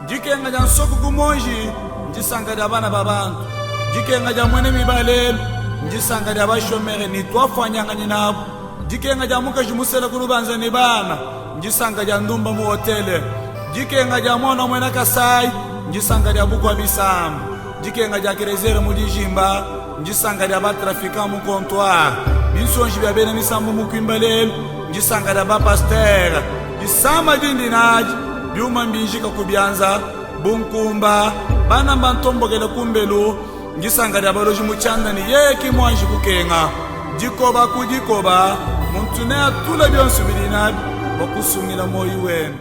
Jikenga ja nsoko kumonji njisanga ja bana babantu. Jikenga ja mwene mibalelo njisanga ja bashomere ni twafanyanga nyinabo. Jikenga ja muka jimusela kulubanza ni bana njisanga ja ndumba mu hotele. Jikenga ja mwana mwena Kasai njisanga ja bukwa bisambu. Jikenga ja kerezere mu dijimba njisanga ja batrafika mu comptoir. Binsonji bya bene misambu mu kwimbalelo njisanga ja ba pasteur. Jisama dindinaji byuma mbinjika kubyanza bunkumba bana bantombogela kumbelu ngisanga lya baloji muchanda ni yeki mwanji kukenga jikoba kujikoba muntu ne atula byonse bilinabi bakusumira moyo wenu.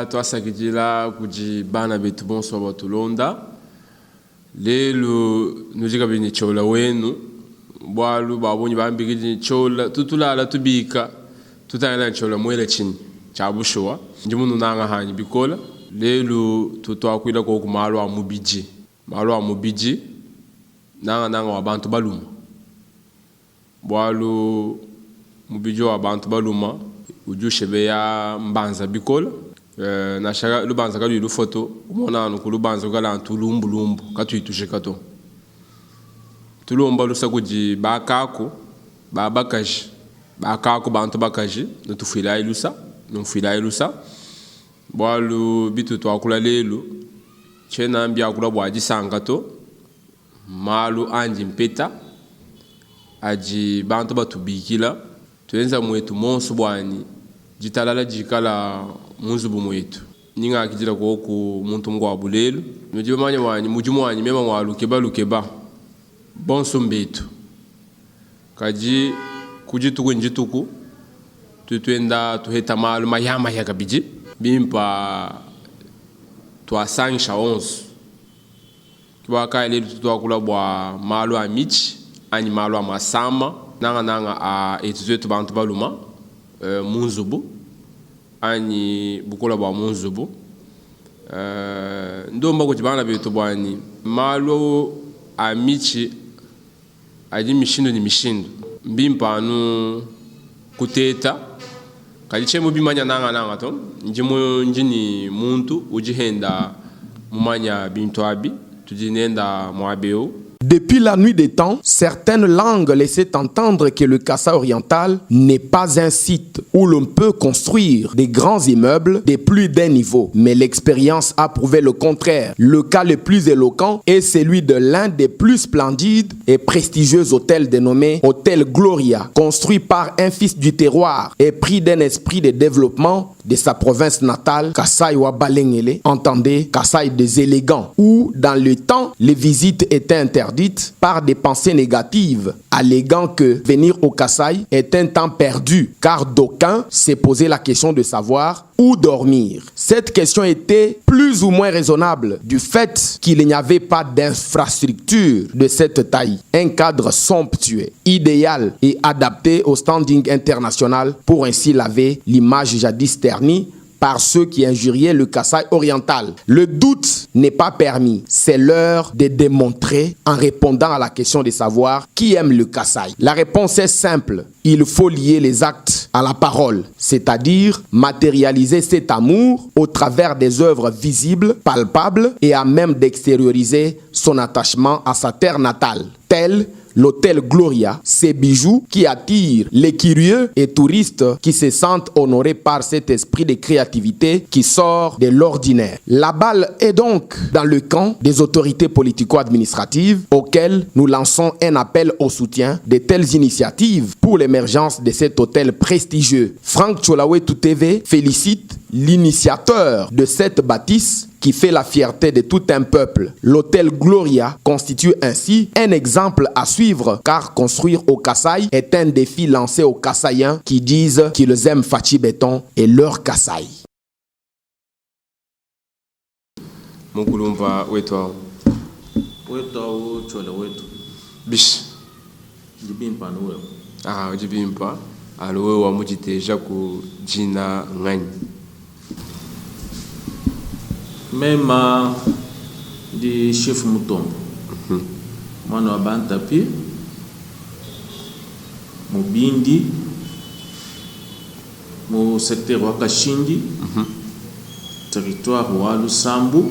Twasakijila kuji bana betu bonso batulonda lelo nujika bini chola wenu bwalu babonyi bambigiji chola tutulala tubika tutangana chola mwele chini chabushowa njimunu nanga hanyi bikola lelo tutwakwila ko kumalo amubiji nanga wabantu baluma bwalu mubiji wabantu baluma ujushebe ya mbanza bikola na shaka lubanza kalu ilu foto umona no kulubanza kala antulumbu katuitushe kato tulomba lusakuji bakako babakaji bakako bantu bakaji nutufila ilusa bwalu bitu twakula lelo chena mbya kula bwaji sangato malu anji mpeta aji bantu batubikila tuenza mwetu monso bwani jitalala jikala munzubu mwetu ninga akijira ko ku muntu ngwa bulelo nujibe manya wanyi mujumu wanyi mema lukeba bonso mbetu kaji kujituku njituku tutuenda tuheta malu mayama ya kabiji bimpa twasangsha 11 kiwaka lelo tutwakula bwa malu amichi ani malu amasama nanga a etuzetu bantu baluma munzubu ani bukola bwa munzubu ndomba kuti bana betu bwani malu amichi aji mishindo ni mishindo mbimpa anu kuteta kalichemo bimanya nanga to njini muntu ujihenda mumanya bintu abi tujinenda mwabeo. Depuis la nuit des temps, certaines langues laissaient entendre que le Kasaï oriental n'est pas un site où l'on peut construire des grands immeubles de plus d'un niveau. Mais l'expérience a prouvé le contraire. Le cas le plus éloquent est celui de l'un des plus splendides et prestigieux hôtels dénommé Hôtel Gloria, construit par un fils du terroir et pris d'un esprit de développement de sa province natale, Kasaï wa Balengele, entendez Kasaï des élégants, où dans le temps, les visites étaient interdites par des pensées négatives, alléguant que venir au Kasaï est un temps perdu, car d'aucuns s'est posé la question de savoir où dormir. Cette question était plus ou moins raisonnable du fait qu'il n'y avait pas d'infrastructure de cette taille. Un cadre somptueux, idéal et adapté au standing international pour ainsi laver l'image jadis ternie par ceux qui injuriaient le Kasaï oriental. Le doute n'est pas permis. C'est l'heure de démontrer en répondant à la question de savoir qui aime le Kasaï. La réponse est simple. Il faut lier les actes à la parole, c'est-à-dire matérialiser cet amour au travers des œuvres visibles, palpables et à même d'extérioriser son attachement à sa terre natale, tel l'hôtel Gloria, ces bijoux qui attirent les curieux et touristes qui se sentent honorés par cet esprit de créativité qui sort de l'ordinaire. La balle est donc dans le camp des autorités politico-administratives auxquelles nous lançons un appel au soutien de telles initiatives pour l'émergence de cet hôtel prestigieux. Franck Tcholawetu TV félicite l'initiateur de cette bâtisse qui fait la fierté de tout un peuple. L'hôtel Gloria constitue ainsi un exemple à suivre car construire au Kasaï est un défi lancé aux Kasaïens qui disent qu'ils aiment Fachi Béton et leur Kasaï. Mokulumba wetwa Tcholawetu bish jibimpa nuwe jibimpa alowe wa mujiteja ku jina ngani Mema di chef Mutombo mwana wa Bantapi Mubindi mu secteur wa Kashindi territoire Walu Sambu.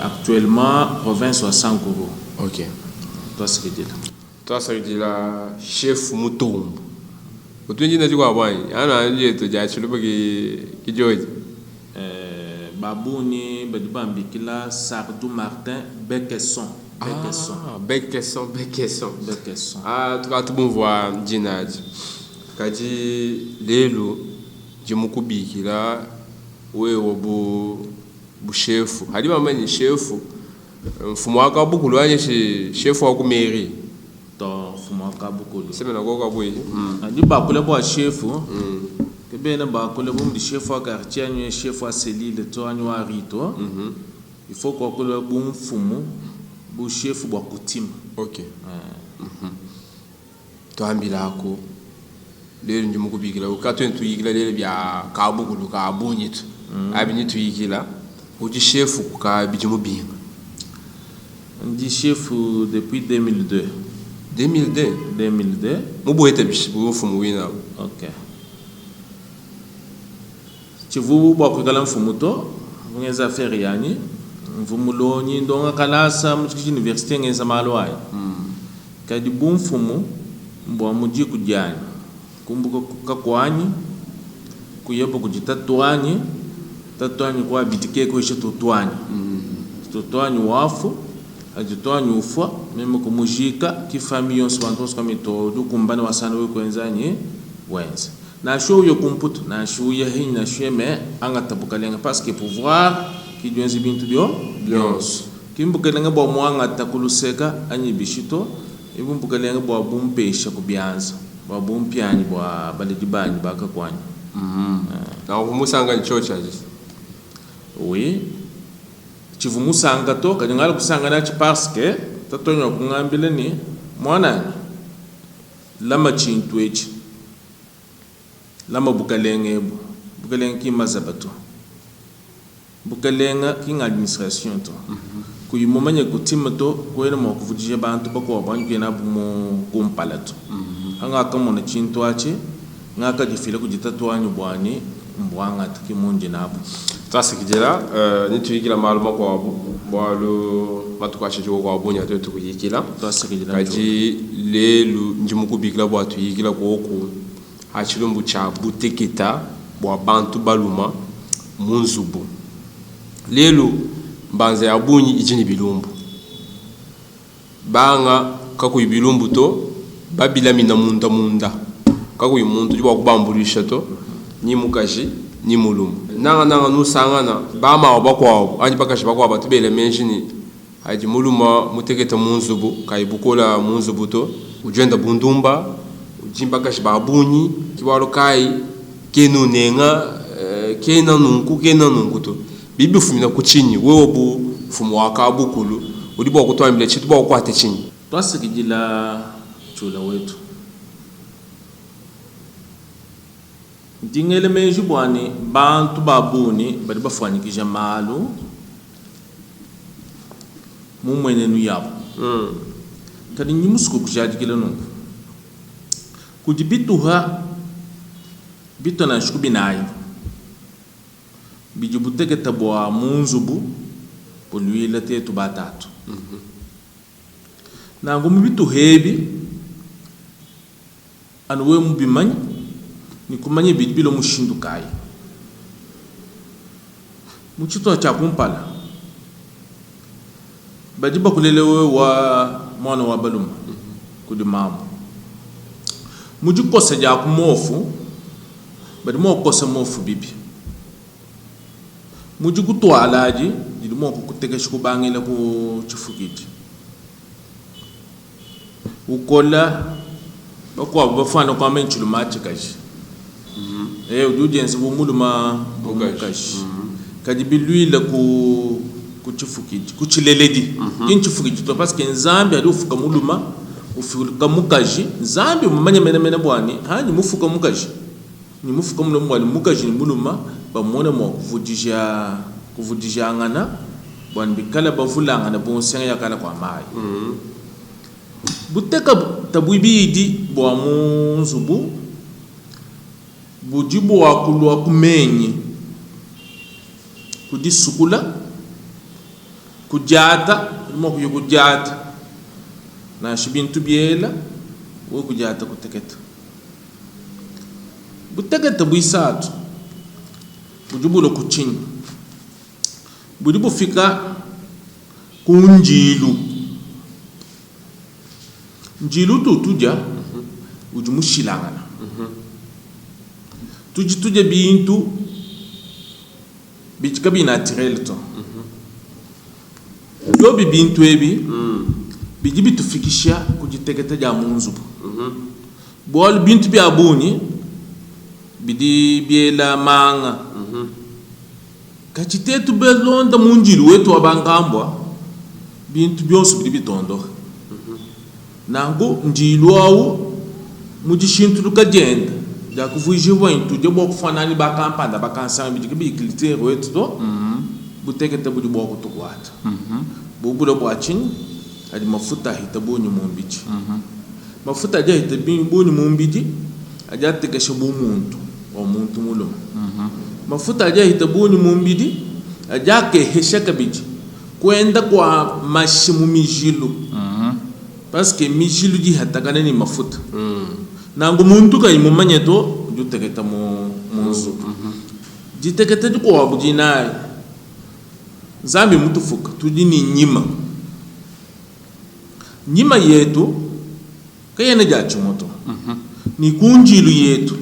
Actuellement, province wa Sankuru. Ok. Toi, ce que tu dis là. Toi, ça veut dire la chef Mutombo. Au tout dit, tu vois, il y a un lieu de Jachulu qui joue. Babouni, Badibambikila, Sardou Martin, Bekesson. Bekesson. Ah, tu vas tout bon voir, Djinad. Kadi, Lelo, Jimukubikila, oui, au chef. Hadi maman ni chef. Fumaka beaucoup loin chez chef wa kumeri. To fumaka beaucoup. C'est maintenant quoi boy. Hadi ba kule bo chef. Que bien ba kule bo di chef wa quartier ni chef wa cellule to anyo rito. Il faut ko kule bo fumu bo chef bo coutume. OK. To ambila ko. Lelo njimukubikila ukatwentu yikila lelo bya kabukulu ka bunyitu. Abinyitu yikila. Oji chef ka bijumu binga. On dit chef depuis 2002. 2002. Mubo ete bishibu fumu wina. OK. Tu vous beaucoup kala fumu to, ngeza affaire yani, mvumulo ni ndonga kala sa mu université ngeza malwai. Kadi bum fumu mbo amuji kujani. Kumbuka kakwani kuyebo kujitatuani. Tatuani kwa bitike ko shitutwani. Tutwani wafu. Ajitwani ufwa meme kumujika ki famille on swantos comme todo kumbana wasana we kwenzanye wenza. Na show yo kumputu na show ya hin na show me anga tabukalenga parce que pouvoir ki dwenzi bintu dio bios. Kimbukalenga bo mwanga takuluseka anyi bishito ibumbukalenga bo bumpesha kubianza. Bo bumpiani bo balidibani bakakwani. Na umusanga nchocha just. Oui. Chivumusanga to kanyangala kusanga na parce que tatonyo kungambile ni mwana lama chintu echi lama bukalenge ki mazabato bukalenga ki administration to kuyimomanya kutima to kwena mo kuvujije bantu bako banyu na bumo kumpalato anga kama na chintu ache ngaka difile kujitatuanyu bwani mbwanga tikimunje nabo. Ça c'est que là ni tu yikila maluma kwa bwalo matukashi jo kwa bunya to tu yikila to c'est que kaji lelu njimukubikila bwa tu yikila ko ko hachilumbu cha buteketa bwa bantu baluma munzubu lelu mbanza ya bunyi ijini bilumbu banga kako ibilumbu to babila mina munda kako imuntu jwa kubambulisha to ni mukaji ni mulumu nanga nusangana bama wabakwa anyi bakashi bakwa batubele menjini haji muluma muteketa munzubu kaibukola munzubu to ujenda bundumba ujimba kashi babunyi kiwalo kai kenu nenga kena nunku to bibi fumina kuchinyi wewe bu fumu wakabukulu ulibo kutwambile chitu ba kwate chinyi twasikijila chula wetu Dingele meji bwani bantu babuni bari bafanyikije malu mumwene nu yabo kadi nyimusuko kujadikile nungu kujibituha bitona shukubinayi bijibuteke tabwa munzubu polwila tetu batatu nangu mubitu hebi anwe mubimanyi ni kumanye bidibilo mushindukai muchito cha kumpala badiba kulelewe wa mwana wa baluma kudi mamu mujikosa ja kumofu badimo kosa mofu bibi mujikuto alaji didimo kuteke shikubangile ku chifugiti ukola bakwa bafana kwa menchuluma chikaji ujenzi bumuluma bukashi kadibi luila ku chifukiji kuchileledi inchifukiji to parce que nzambi ali ufuka muluma ufuka mukaji nzambi mumanya mena bwani hani mufuka mukaji ni mufuka muluma bwani mukaji ni muluma bamona mo kuvujija ngana bwani bikala bavulanga na bonsenga yakala kwa mai buteka tabwibidi bwa munzubu bujibu wa kulwa kumenyi kudi sukula kujata mo ku kujata na shibintu biela wo kujata kuteketa buteketa buisatu bujubulo kuchinyi budibu fika kunjilu njilu tuja ujumushilangana tuja bintu bichika binatirel to yo bintu ebi bijibi tufikisha kujiteketa ja munzubu bol bintu bi abuni bidi biela manga kachitetu belonda munjilu wetu abangambwa bintu byonse bidi bitondo nango njilu awu mujishintu lukagenda ja kuvuje bwintu je bwo kufanani bakampanda bakansamba bidi bikilite wetu to buteketa budi bwo kutukwata bubulo bwachin adi mafuta hitabonye mumbiji mafuta ja hitabonye mumbiji aja tekesha bumuntu wa muntu mulo mafuta aja hitabuni mumbidi aja ke hesha kabiji kwenda kwa mashimu mijilu parce que mijilu ji hatakana ni mafuta nango muntu ka imumanye to juteketa munzu jiteketa ko wabujina zambi mutu fuka tudini nyima yetu kayene ja chumoto ni kunjilu yetu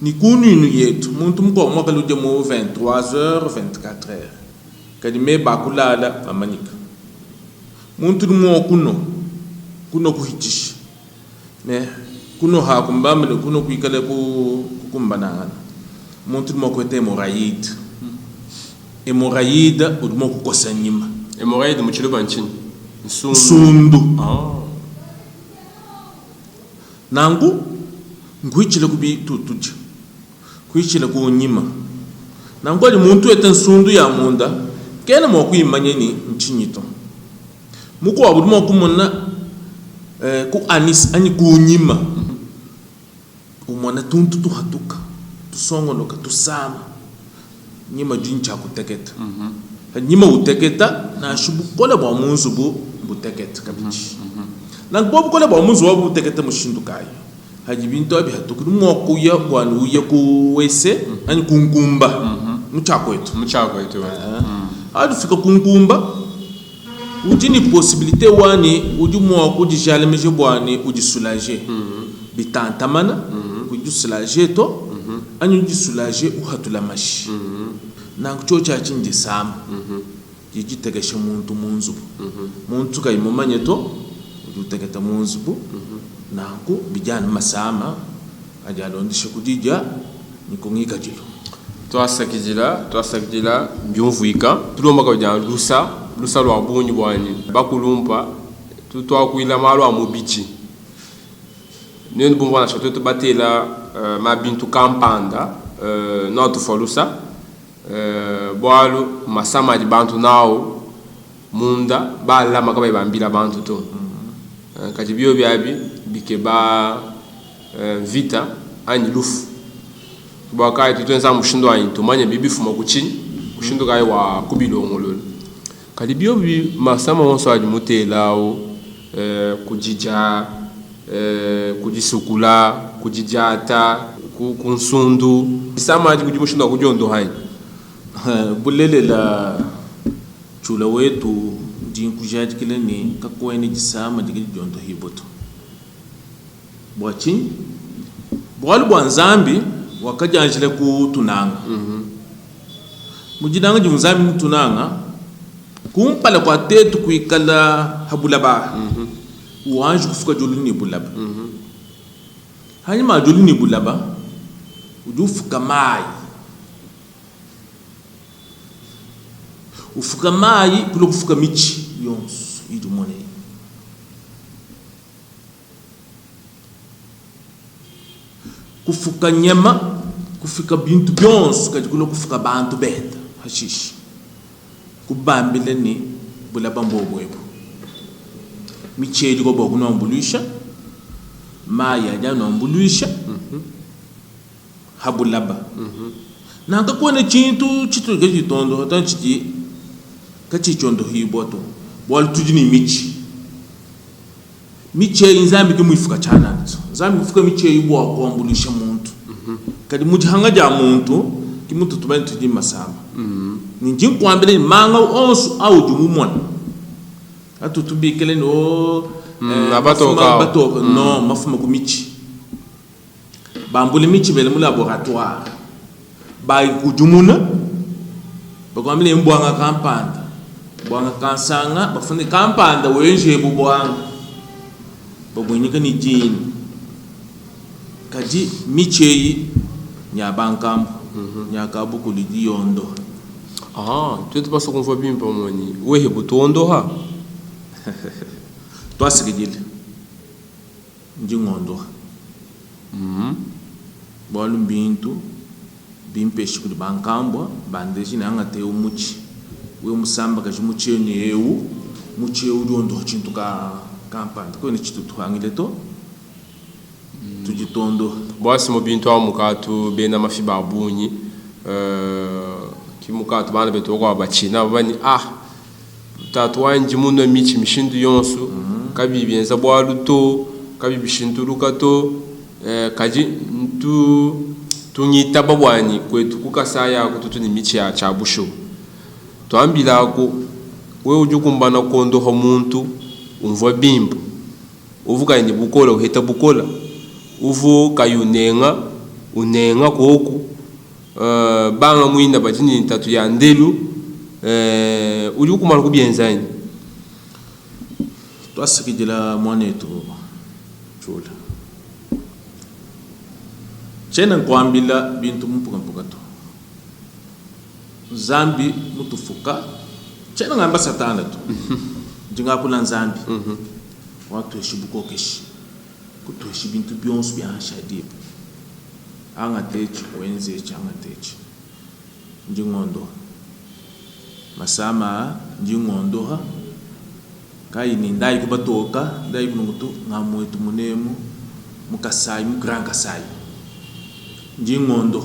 ni kuninu yetu muntu mko mwaka luje mu 23h 24h kadi me bakulala amanika muntu mo kuno kuhichish me kuno ha kumbamle kuno kuikale kumbanana muntu mo kwete hemorrhoïde udmo kukosanyima hemorrhoïde mu chiluba nchini sundu nangu ngwichile kubi tutuja kwichile kunyima nangoli muntu eten sundu ya munda kena mo kuimanye ni nchinyito muko wabudimo kumona ku anis ani kunyima umona tuntu tu hatuka tusongoloka tusama nyima jincha kuteketa nyima uteketa na shubu kola bwa munzu buteketa kabichi nangbo kola bwa munzu wabu uteketa mushindukayo hajibinto abi hatukuru moko ya bwanu ya kuwese ani kunkumba muchako yetu adu fika kunkumba ujini possibilité wani ujumo kujijale meje bwani ujisoulager bitantamana ujisoulager to ani ujisoulager uhatula mashi nangu chocha chinje sam jijitegesha muntu munzu muntu kay mumanye to ujutegeta munzu nangu bijana masama ajalondisha kujija nikongika jilo twasakijila byumvuika tulomba ka bya lusa lwa bunyi bwani bakulumpa tutwakuila malo amubiji nene bumwana chateau batela mabintu kampanda not folusa bwalu masama di bantu nao munda bala makabe bambila bantu to kati bio byabi bikeba vita ani lufu bwakai tutwenza mushindo anyi tumanye bibifu makuchini mushindo kai wa kubilongololo kali bio bi masama wonso aji mutelao kujija kujisukula kujijata kunsundu sama aji kujimushindo kujondo hai bulele la chula wetu jinkujaji kile ni kakweni jisama jijondo hiboto bwachin bwalu bwanzambi wakajanjile ku tunanga mujidanga jumzambi tunanga kumpala kwa tetu kuikala habulaba uanju kufuka joluni bulaba hanyuma joluni bulaba ujufuka mai ufuka mai kulo kufuka michi yonsu idumone kufuka nyama kufika bintu byonsu kajikulo kufuka bantu benda hashishi kubambile ni bulaba mbobwebo micheli ko bokuno ambulisha maya jano ambulisha habulaba nanga kuona chintu chitu gaji tondo tan chiti kachi chondo hiboto bol tujini miche inzambi ke muifuka chana nzambi kufuka miche ibo akwambulisha muntu kadi mujihanga ja muntu kimuntu tubantu di masamba ninji kwambele manga onsu au jumumon atu tubikele no abatoka no mafuma ku michi bambule michi bele mu laboratoire ba kujumuna bakwambele mbwanga kampanda bwanga kansanga bafune kampanda wenje bubwanga bagwenyika ni jini kaji micheyi nyabankambo nyakabu kulidi yondo tu passa com fobia para moni wehe butondo ha twasigijile njingondo bolu mbintu bimpeshi kuli bankambo bandeji nanga te umuchi we musamba kaji mucheni ewu mucheu yondo chintu ka kampanda ko ni chitu twangile to tujitondo bosi mobintu amukatu bena mafiba abunyi kimukatu bana beto kwa bachina bani tatu wanji muno michi mishindu yonsu kabibienza bwaluto kabibishindu lukato kaji tunyita babwani kwetu kukasaya kututu ni michi ya chabusho twambila ko we ujukumbana kondo ho muntu umva bimbo uvuka ni bukola uheta bukola uvu kayunenga unenga koku banga mwinda batini tatu ya ndelu uli kumala kubienzani twasikijila mwanetu chula chena kwambila bintu mpuka to zambi mutufuka chena ngamba satana to jinga kula nzambi watu eshibuko keshi kutoshi bintu byonsu byashadi anga techi wenze changa techi njingondo masama njingondo ha kai ni ndai kubatoka ndai kunungutu ngamwetu munemu mukasai mukranga sai njingondo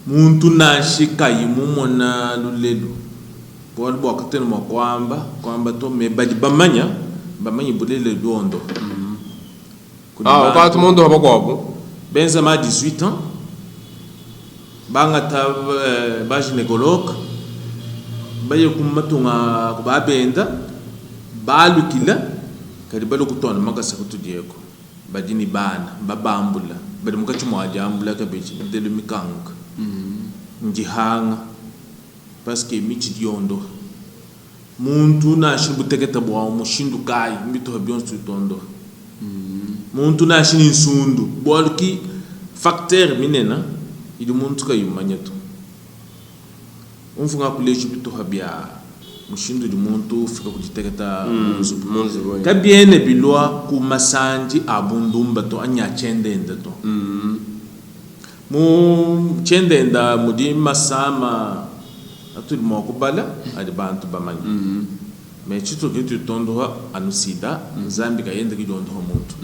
muntu nashika yimumona lulelu bol bokatene mo kwamba to me baji bamanya bulele dondo wakati mundo haba kwabo benza ma 18 ans banga ta ba gynécologue baye kumatunga kubabenda balukila kadi balukutona makasa kutudieko badini bana babambula badi mukachumo ajambula kabechi delu mikanga njihanga parce que michi diondo muntu na shibuteketa bwa mushindu kai mbito habionsu tondo muntu na shini nsundu bolki facteur minena idi muntu kayumanyeto umfunga kuleji bito habia mushindu di muntu fika kujiteketa munzu kabiene bilwa kumasanji abundumba to anya chendenda to mu chendenda mudi masama atul mokubala adi bantu bamanyi mais chito kitu tondo anusida zambi kayende kidondo muntu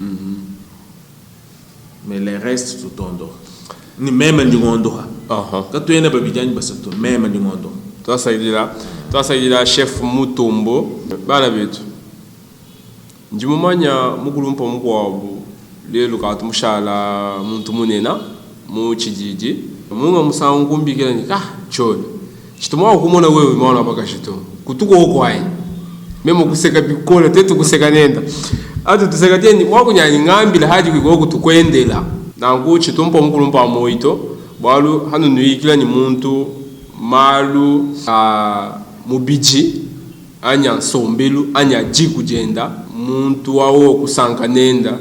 mais les restes tout tondo ni même ndingondo katu yene babijani basato même ndingondo twasayidira chef mutombo bana betu njimumanya mukulumpa mukwabu lelo katu mushala muntu munena mu chijiji munga musangu mbikira ni cholo chitomwa kumona wewe maana baka chito kutuko huko hai memo kuseka bikola tetu kuseka nenda atu tuseka teni wakunyani ngambila haji kwiko tukwendela nangu chitompa mukulumpa moito balu hanu nuikila ni muntu malu mubiji anya sombelu anya jikujenda muntu wawo kusanka nenda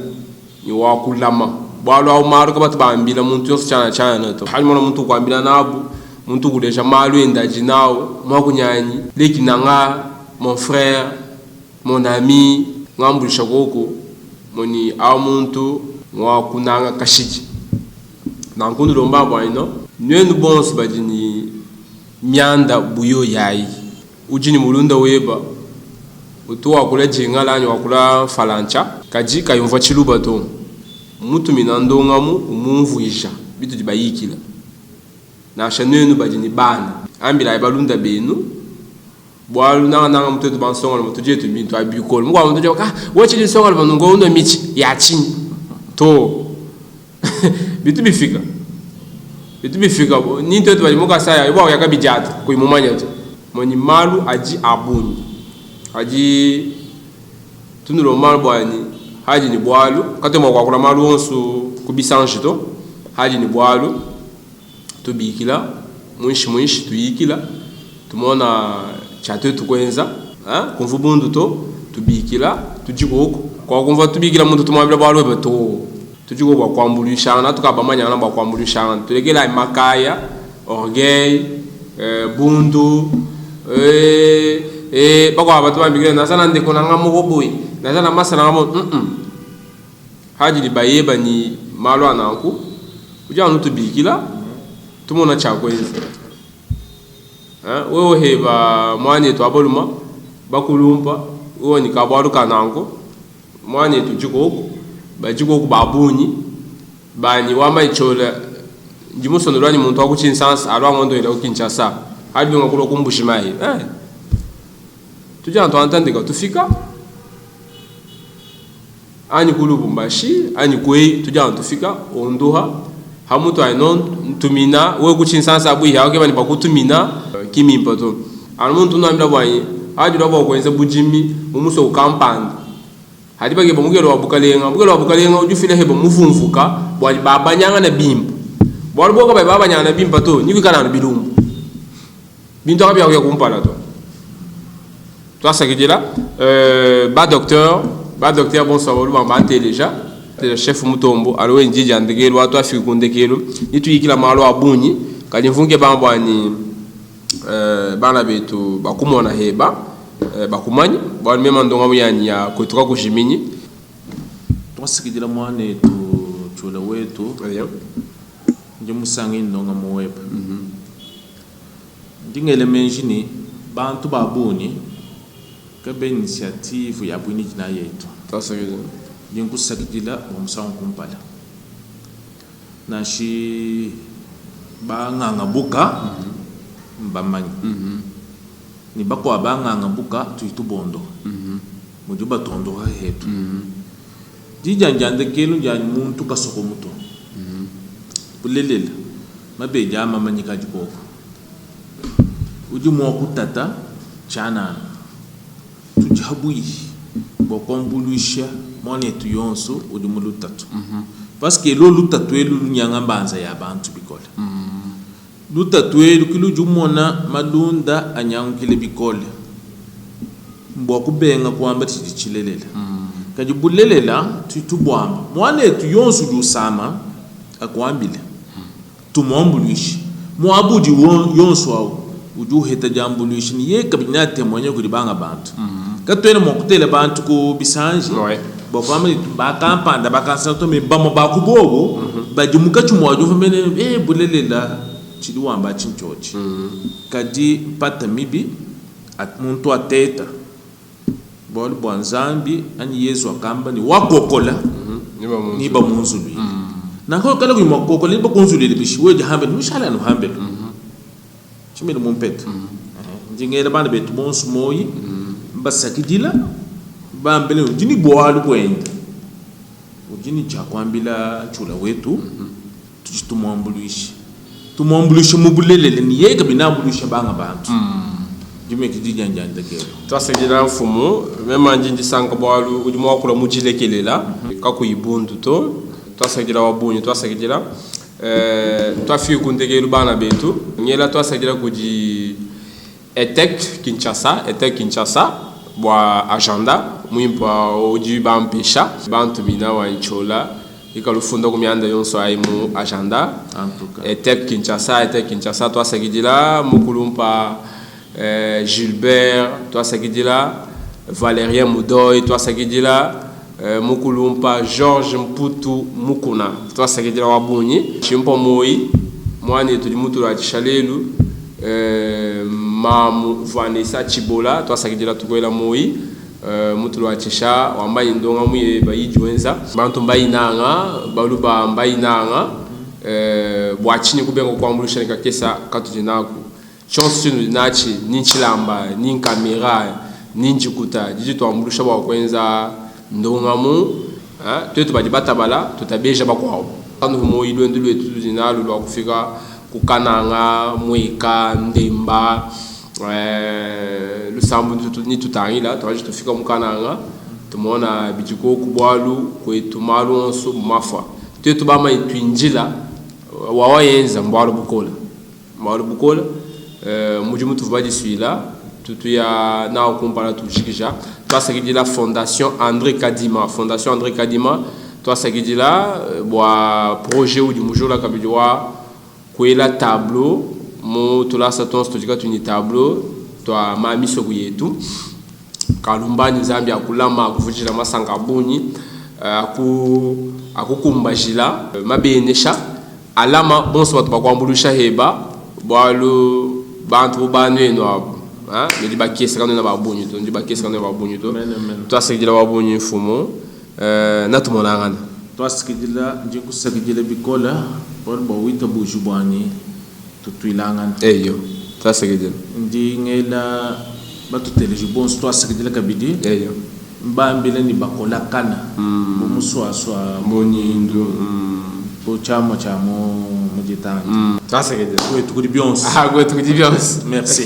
ni wakulama balu au maru kabatu bambila muntu yonso chana to hali mona muntu kwambila nabu muntu kudeja malu endaji nao mwakunyani leki nanga mon frère mon ami ngambulisha koko moni au muntu mwakunanga kashiji nankundu lomba bwaino nwenu bonso badini myanda buyo yayi ujini mulunda weba utuwa kula jingala nyo wakula falancha kaji kayumva chiluba to mutu minandongamu umumvuisha bitu dibayikila na chanenu bajini bana ambila balunda benu bwalu na mtu to bansonga mtu je to bintu abikol mko mtu je ka wochi ni songa banungo uno michi ya chini to bitu bifika ni to bali muka saya ibo yakabijata kuimumanya to moni malu aji abuni aji tunulo malu bwani haji ni bwalu katemo kwa kula malu onsu kubisanji to haji ni bwalu to bikila mwishi tuyikila tumona chate tukwenza kumvubundu to tubikila tujikoko kwa kumva tubikila muntu tumwabila bwalu beto tujiko kwa kwambulishana tukabamanya namba kwambulishana tulegela makaya orgueil bundu bako abatu bambikile nasana ndeko nanga mugoboyi nasana masana ngamo haji ni bayeba ni malo ananku kuja anu tubikila tumona chakwenza wewe heba mwani to aboluma bakulumpa wewe ni kabwaru kananko mwani tujiko bajiko kubabuni bani wama ichola ndimusonolwani muntu akuchinsansa alwa ngondo ila ukinchasa hadi ngakulo kumbushimai tuja ntwantandika tufika ani kulubumbashi ani kwei tuja ntufika ondoha hamuto ainon tumina we kuchinsansa abuhi hake bani bakutumina kimimpa to almuntu namla bwanyi hadi robo kwenza bujimi mumuso ukampanda hadi bage bamugelo wabukalenga ujufile hebo muvumvuka bwali babanyanga na bimba bwali boka babanyanga na bimba to nikikana na bilumbu bintu akabya kuya kumpala to asakijela ba docteur bonsoir bolu bamba déjà le chef mutombo alo njiji andegelo watu afikundekelo nituyikila malo abunyi kali mvunge bambwani bana betu bakumona heba bakumanyi bali mema ndonga muyani ya kutoka kujiminyi twasikidira mwane tu chula wetu nje musangi ndonga muweba ndingele menjini bantu babuni kabe initiative ya buni jina yetu twasikidira ndinkusakidira musangi kumpala nashi banganga buka mbamanyi ni bako abanganga buka tuitubondo mujuba tondo ha hetu jijanjande kelu njani muntu kasoko muto bulelela mabe jama manyika jikoko ujumo kutata chana tujabuyi bokombuluisha mone tuyonso ujumulu tatu parce que lo lutatu elu nyanga mbanza ya bantu bikola lutatu elu kilu jumona madunda anyankile bikole mboku benga kwamba tichilelela kaji bulelela tutubwamba mwane tuyonso dusama akwambile tumombuluishi muabudi yonso awo uju heta jambuluishi ni ye kabinate mwenye kulibanga bantu katwene mokutela bantu ko bisanji bofamili bakampanda bakasanto me bamo bakubobo bajimuka chumwaju vumene bulelela chidiwamba chinchochi kadi pata mibi at muntu ateta bol bwanzambi ani yesu akamba ni wakokola ni ba munzuli nako kala ku makokola ni ba kunzuli bishi hambe mishala no hambe chimele mumpeta njingela bana betu bonsu moyi basakidila bambele ujini bwalu kwenda ujini chakwambila chula wetu tumwambuluisha mubulelele ni yeka binambuluisha banga bantu jime kijijanjanda kero twasakidila mfumu mema njinji sanka bwalu ujimo wakula mujilekelela kakuyibundu to twasakidila wabunyi twasakidila twafikundekelu bana betu ngela twasakidila kuji ETEC Kinshasa bwa agenda mwimpa oji bampesha bantu bina wa nchola ikalufunda kumyanda yonso aimu agenda ETEC Kinshasa twasakidila mukulumpa Gilbert twasakidila Valérien Mudoy twasakidila mukulumpa Georges Mputu Mukuna twasakidila wabunyi chimpo moi mwani tulimutu la chalelu mamu Vanessa Chibola twasakidila tukoela moi mutu wa chisha wambayi ndonga muye bayijwenza bantu mbayi nanga baluba mbayi nanga bwa chini kubenga kwambulisha nikakesa katujinaku chonse chino nachi ninchilamba ninkamera ninchikuta jiji twambulisha bwa kwenza ndongamu twetu badibata bala tutabeja bakwao kanu moyidwe ndulwe tujinalu lwa kufika kukananga mweka ndemba lusambu ni tutangila twaje tufika mukananga tumona bijiko kubwalu kwetu malu onso mafa twetu bama itwinjila wawayenza mbwalo bukola muji mutu vaji suila tutu ya na kumpara tujikija twasakidila fondation André Kadima twasakidila bwa projet ou du mujula kabidwa kwela tableau mo tulasa tons tujika tuni tableau twa mamiso kuyetu kalumbani Zambia kulama kuvujira masanga buni akukumbajila mabenesha alama bonso watu bakwambulusha heba bwalo bantu banweno abo ndi bakesa kana na babunyu to ndi bakesa kana na babunyu to twasekidila babunyu mfumo na tumonangana twasekidila ndi kusekidila bikola bo wita bujubani tutwilangana eyo twasekidila ndi ngela batuteleje bonso twasekidila kabidi eyo mbambile ni bakola kana muswaswa monindu po chamo mujitanga twasekidila kwetu kudi bionse kwetu kudi bionse merci.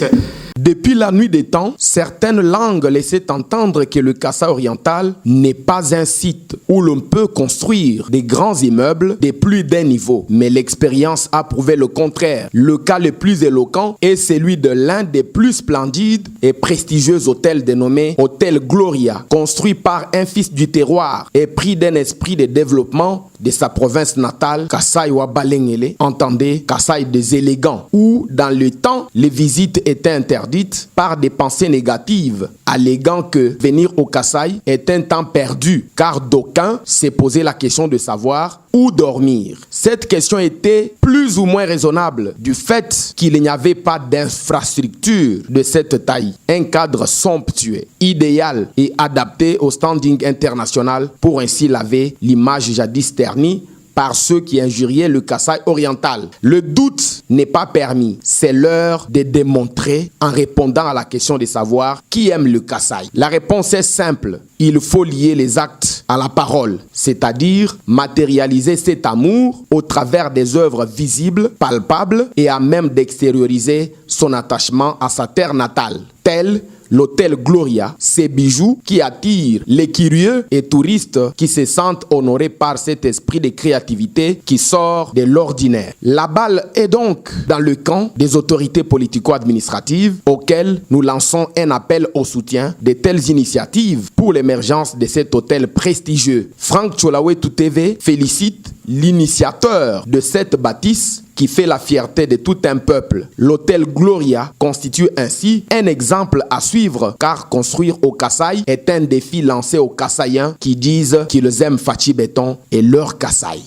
Depuis la nuit des temps, certaines langues laissaient entendre que le Kasaï oriental n'est pas un site où l'on peut construire des grands immeubles de plus d'un niveau. Mais l'expérience a prouvé le contraire. Le cas le plus éloquent est celui de l'un des plus splendides et prestigieux hôtels dénommé Hôtel Gloria, construit par un fils du terroir et pris d'un esprit de développement de sa province natale, Kasaï wa Balengele, entendez Kasaï des élégants, où dans le temps, les visites étaient interdites par des pensées négatives, alléguant que venir au Kasaï est un temps perdu, car d'aucuns s'est posé la question de savoir où dormir. Cette question était plus ou moins raisonnable du fait qu'il n'y avait pas d'infrastructure de cette taille. Un cadre somptueux, idéal et adapté au standing international pour ainsi laver l'image jadis ternie par ceux qui injuriaient le Kasaï oriental. Le doute n'est pas permis. C'est l'heure de démontrer en répondant à la question de savoir qui aime le Kasaï. La réponse est simple. Il faut lier les actes à la parole, c'est-à-dire matérialiser cet amour au travers des œuvres visibles, palpables et à même d'extérioriser son attachement à sa terre natale, tel l'hôtel Gloria, ces bijoux qui attirent les curieux et touristes qui se sentent honorés par cet esprit de créativité qui sort de l'ordinaire. La balle est donc dans le camp des autorités politico-administratives auxquelles nous lançons un appel au soutien de telles initiatives pour l'émergence de cet hôtel prestigieux. Franck Tcholawetu TV félicite l'initiateur de cette bâtisse qui fait la fierté de tout un peuple. L'hôtel Gloria constitue ainsi un exemple à suivre car construire au Kasaï est un défi lancé aux Kasaïens qui disent qu'ils aiment Fachi Béton et leur Kasaï.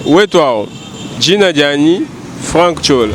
Wetwao, Jina Diani, Franck Chola.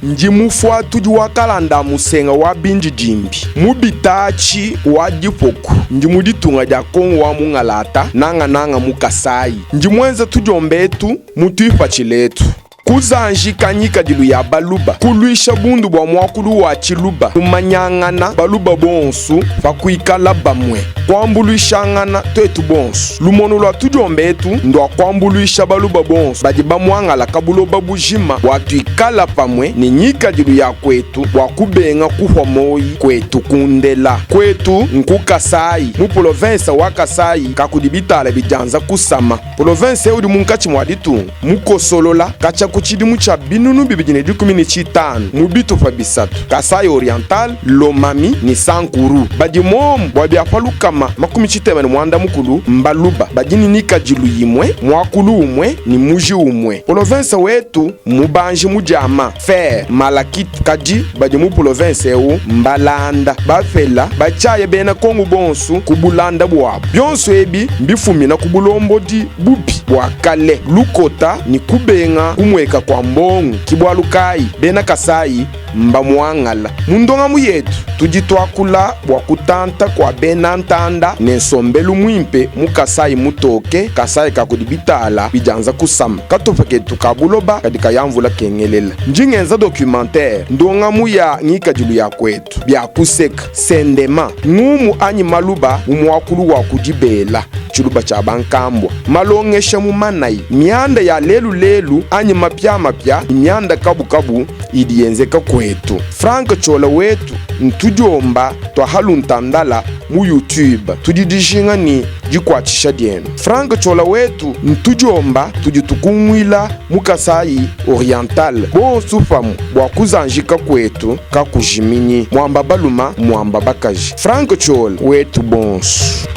Njimu fuatu wa kalanda musenga wa binji jimbi mubitachi wa dipoku njimu ditunga dia kongo wa mungalata nanga mukasai njimwenza tujombetu mutuipa chiletu kuzanji kanyika dilu ya baluba kuluisha bundu bwa mwakulu wa chiluba umanyangana baluba bonsu fakuikala bamwe kwambuluishangana twetu bonsu lumono lwa tujombetu ndwa kwambuluisha baluba bonsu badi bamwangala kabulo babujima watuikala pamwe ni nyika dilu ya kwetu wakubenga kuhwamoyi kwetu kundela kwetu nkukasai mu province wa Kasai kakudibitala bijanza kusama province udi munkachi mwaditu mukosolola kacha kuchidimu cha binunu bibijine dikumini chitanu mubitu fa bisatu Kasai oriental lomami ni sankuru badi momu wabiafalukama makumi chitemene mwanda mukulu mbaluba badini nika jilu yimwe mwakulu umwe ni muji umwe province wetu mubanji mujama fer malakit kaji badi mu province eu mbalanda bafela bachaye bena kongu bonsu kubulanda bwa byonso ebi mbifumina kubulombo di bupi bwa kale lukota ni kubenga kumwe kuweka kwa mbongu kibwalukai bena kasai mba muangala mundonga yetu tujitwakula bwa kutanta kwa bena ntanda nensombelu mwimpe mukasai mutoke kasai kakudibitala bijanza kusama katofeketu kabuloba kadika yamvula kengelela njingenza documentaire ndonga muya ngika julu ya kwetu bya kuseka sendema ngumu anyi maluba umwakulu wa kujibela chuluba cha bankambwa malongesha mumanai mianda ya lelu anyi mapya mianda kabu idienzeka kwetu Frank Chola wetu ntujomba twahaluntandala mu YouTube tudidishinga ni jikwachisha dienu Frank Chola wetu ntujomba tujitukumwila mukasai oriental bo sufamu bwa kuzanjika kwetu kakujiminyi mwamba baluma mwamba bakaji Frank Chola wetu bonsu.